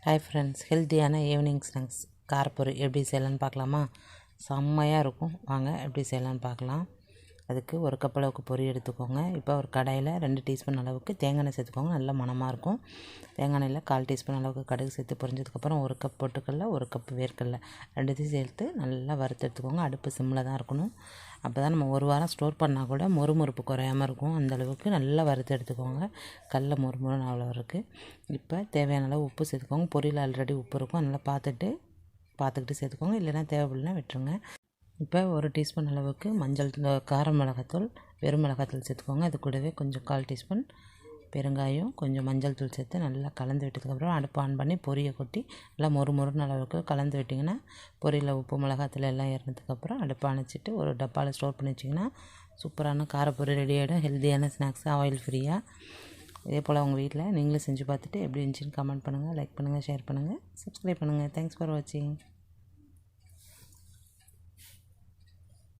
Hi friends, ஹெல்த்தியான evening snacks காரப்பொரி எப்படி செய்யலான்னு பார்க்கலாமா? செம்மையாக இருக்கும். வாங்க எப்படி செய்யலான்னு பார்க்கலாம். அதுக்கு ஒரு கப் அளவுக்கு பொரி எடுத்துக்கோங்க. இப்போ ஒரு கடாயில் 2 டீஸ்பூன் அளவுக்கு தேங்காய் எண்ணெய் சேர்த்துக்கோங்க. நல்ல மணமாக இருக்கும். தேங்காய் எண்ணெயில் 1/4 டீஸ்பூன் அளவுக்கு கடுகு சேர்த்து பொரிஞ்சதுக்கப்புறம் 1 கப் பொட்டுக்கடலை, 1 கப் வேர்க்கடலை ரெண்டுத்தையும் சேர்த்து நல்லா வறுத்து எடுத்துக்கோங்க. அடுப்பு சிம்மில் தான் இருக்கணும். அப்போ தான் நம்ம ஒரு வாரம் ஸ்டோர் பண்ணால் கூட மொறுமொறுப்பு குறையாமல் இருக்கும். அந்தளவுக்கு நல்லா வறுத்து எடுத்துக்கோங்க. கடல மொறுமொறுன்னு அவ்வளோ இருக்குது. இப்போ தேவையான அளவு உப்பு சேர்த்துக்கோங்க. பொரியில் ஆல்ரெடி உப்பு இருக்கும், அதனால் பார்த்துக்கிட்டு சேர்த்துக்கோங்க. இல்லைன்னா தேவைப்படலைன்னா விட்டுருங்க. இப்போ 1 டீஸ்பூன் அளவுக்கு கார மிளகாத்தூள், வெறும் மிளகாத்தூள் சேர்த்துக்கோங்க. அது கூடவே கொஞ்சம் 1/4 டீஸ்பூன் பெருங்காயம், கொஞ்சம் மஞ்சள் தூள் சேர்த்து நல்லா கலந்து விட்டதுக்கப்புறம் அடுப்பு ஆன் பண்ணி பொரியை கொட்டி நல்லா மொறுமொறுன்னு அளவுக்கு கலந்து விட்டிங்கன்னா பொரியில் உப்பு மிளகாத்தூள் எல்லாம் ஏறினதுக்கப்புறம் அடுப்பு அணைச்சிட்டு ஒரு டப்பாவில் ஸ்டோர் பண்ணி வச்சிங்கன்னா சூப்பரான காரப்பொரி ரெடி ஆகிடும். ஹெல்த்தியான ஸ்நாக்ஸ், ஆயில் ஃப்ரீயாக. இதே போல் உங்கள் வீட்டில் நீங்களும் செஞ்சு பார்த்துட்டு எப்படி இருந்துச்சுன்னு கமெண்ட் பண்ணுங்கள், லைக் பண்ணுங்கள், ஷேர் பண்ணுங்கள், சப்ஸ்கிரைப் பண்ணுங்கள். தேங்க்ஸ் ஃபார் வாட்சிங்.